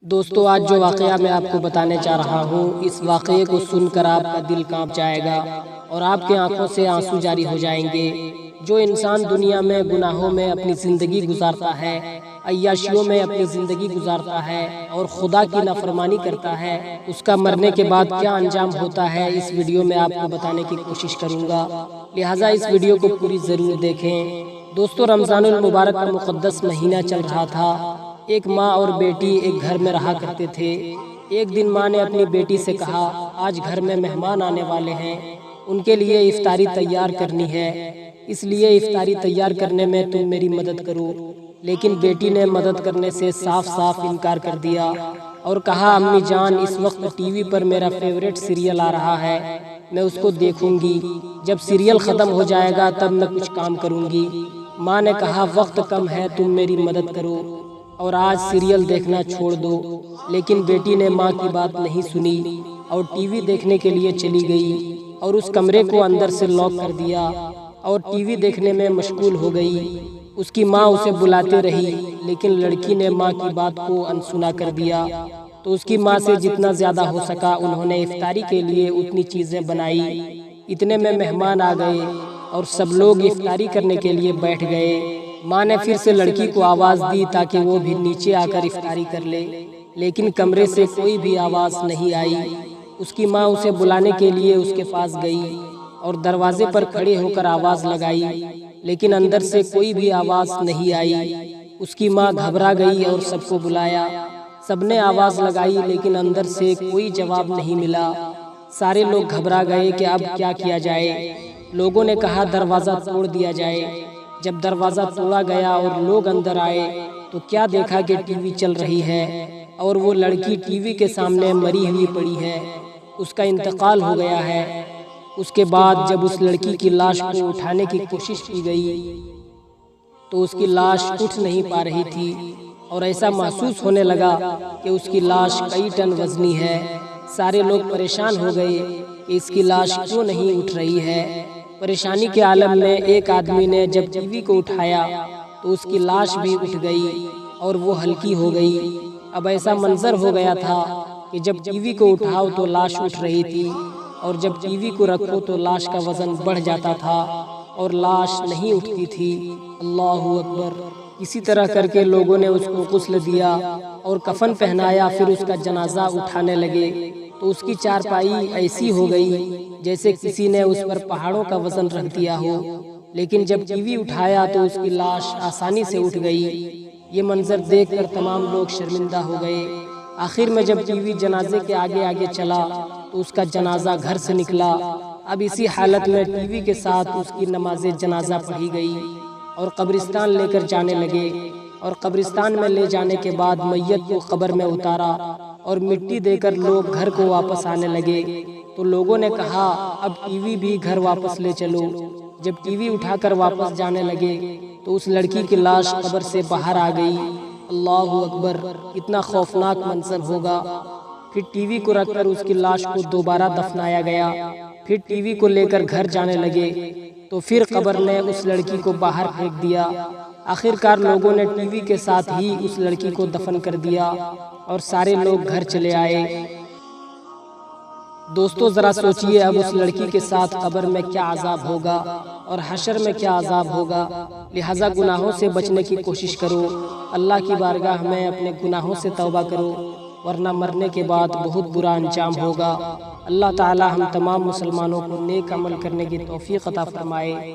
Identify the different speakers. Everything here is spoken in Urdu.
Speaker 1: دوستو آج جو واقعہ میں آپ کو بتانے چاہ رہا ہوں، اس واقعے کو سن کر آپ کا دل کانپ جائے گا اور آپ کے آنکھوں سے آنسو جاری ہو جائیں گے۔ جو انسان دنیا میں گناہوں میں اپنی زندگی گزارتا ہے، عیاشیوں میں اپنی زندگی گزارتا ہے اور خدا کی نافرمانی کرتا ہے، اس کا مرنے کے بعد کیا انجام ہوتا ہے اس ویڈیو میں آپ کو بتانے کی کوشش کروں گا، لہٰذا اس ویڈیو کو پوری ضرور دیکھیں۔ دوستو رمضان المبارک کا مقدس مہینہ چل رہا تھا۔ ایک ماں اور بیٹی ایک گھر میں رہا کرتے تھے۔ ایک دن ماں نے اپنی بیٹی سے کہا، آج گھر میں مہمان آنے والے ہیں، ان کے لیے افطاری تیار کرنی ہے، اس لیے افطاری تیار کرنے میں تم میری مدد کرو۔ لیکن بیٹی نے مدد کرنے سے صاف صاف انکار کر دیا اور کہا، امی جان اس وقت ٹی وی پر میرا فیورٹ سیریل آ رہا ہے، میں اس کو دیکھوں گی، جب سیریل ختم ہو جائے گا تب میں کچھ کام کروں گی۔ ماں نے کہا، وقت کم ہے، تم میری مدد کرو اور آج سیریل دیکھنا چھوڑ دو۔ لیکن بیٹی نے ماں کی بات نہیں سنی اور ٹی وی دیکھنے کے لیے چلی گئی اور اس کمرے کو اندر سے لاک کر دیا اور ٹی وی دیکھنے میں مشغول ہو گئی۔ اس کی ماں اسے بلاتے رہی لیکن لڑکی نے ماں کی بات کو انسنا کر دیا، تو اس کی ماں سے جتنا زیادہ ہو سکا انہوں نے افطاری کے لیے اتنی چیزیں بنائی۔ اتنے میں مہمان آ گئے اور سب لوگ افطاری کرنے کے لیے بیٹھ گئے۔ ماں نے پھر سے لڑکی کو آواز دی تاکہ وہ بھی نیچے آ کر افطاری کر لے، لیکن کمرے سے کوئی بھی آواز نہیں آئی۔ اس کی ماں اسے بلانے کے لیے اس کے پاس گئی اور دروازے پر کھڑے ہو کر آواز لگائی، لیکن اندر سے کوئی بھی آواز نہیں آئی۔ اس کی ماں گھبرا گئی اور سب کو بلایا، سب نے آواز لگائی لیکن اندر سے کوئی جواب نہیں ملا۔ سارے لوگ گھبرا گئے کہ اب کیا کیا جائے۔ لوگوں نے کہا دروازہ توڑ دیا جائے۔ جب دروازہ توڑا گیا اور لوگ اندر آئے تو کیا دیکھا کہ ٹی وی چل رہی ہے اور وہ لڑکی ٹی وی کے سامنے مری ہوئی پڑی ہے، اس کا انتقال ہو گیا ہے۔ اس کے بعد جب اس لڑکی کی لاش کو اٹھانے کی کوشش کی گئی تو اس کی لاش اٹھ نہیں پا رہی تھی اور ایسا محسوس ہونے لگا کہ اس کی لاش کئی ٹن وزنی ہے۔ سارے لوگ پریشان ہو گئے کہ اس کی لاش کیوں نہیں اٹھ رہی ہے۔ پریشانی کے عالم میں ایک آدمی نے جب ٹی وی کو اٹھایا تو اس کی لاش بھی اٹھ گئی اور وہ ہلکی ہو گئی۔ اب ایسا منظر ہو گیا تھا کہ جب ٹی وی کو اٹھاؤ تو لاش اٹھ رہی تھی اور جب ٹی وی کو رکھو تو لاش کا وزن بڑھ جاتا تھا اور لاش نہیں اٹھتی تھی۔ اللہ اکبر۔ اسی طرح کر کے لوگوں نے اس کو غسل دیا اور کفن پہنایا، پھر اس کا جنازہ اٹھانے لگے تو اس کی چارپائی ایسی ہو گئی جیسے کسی نے اس پر پہاڑوں کا وزن رکھ دیا ہو، لیکن جب ٹی وی اٹھایا تو اس کی لاش آسانی سے اٹھ گئی۔ یہ منظر دیکھ کر تمام لوگ شرمندہ ہو گئے۔ آخر میں جب ٹی وی جنازے کے آگے آگے چلا تو اس کا جنازہ گھر سے نکلا۔ اب اسی حالت میں ٹی وی کے ساتھ اس کی نماز جنازہ پڑھی گئی اور قبرستان لے کر جانے لگے، اور قبرستان میں لے جانے کے بعد میت کو قبر میں اتارا اور مٹی دے کر لوگ گھر کو واپس آنے لگے۔ تو لوگوں نے کہا اب ٹی وی بھی گھر واپس لے چلو۔ جب ٹی وی اٹھا کر واپس جانے لگے تو اس لڑکی کی لاش قبر سے باہر آ گئی۔ اللہ اکبر، اتنا خوفناک منظر ہوگا۔ پھر ٹی وی کو رکھ کر اس کی لاش کو دوبارہ دفنایا گیا۔ پھر ٹی وی کو لے کر گھر جانے لگے تو پھر قبر نے اس لڑکی کو باہر پھینک دیا۔ آخرکار لوگوں نے ٹی وی کے ساتھ ہی اس لڑکی کو دفن کر دیا اور سارے لوگ گھر چلے آئے۔ دوستو ذرا سوچئے اب اس لڑکی کے ساتھ قبر میں کیا عذاب ہوگا اور حشر میں کیا عذاب ہوگا۔ لہٰذا گناہوں سے بچنے کی کوشش کرو، اللہ کی بارگاہ میں اپنے گناہوں سے توبہ کرو، ورنہ مرنے کے بعد بہت برا انجام ہوگا۔ اللہ تعالی ہم تمام مسلمانوں کو نیک عمل کرنے کی توفیق عطا فرمائے۔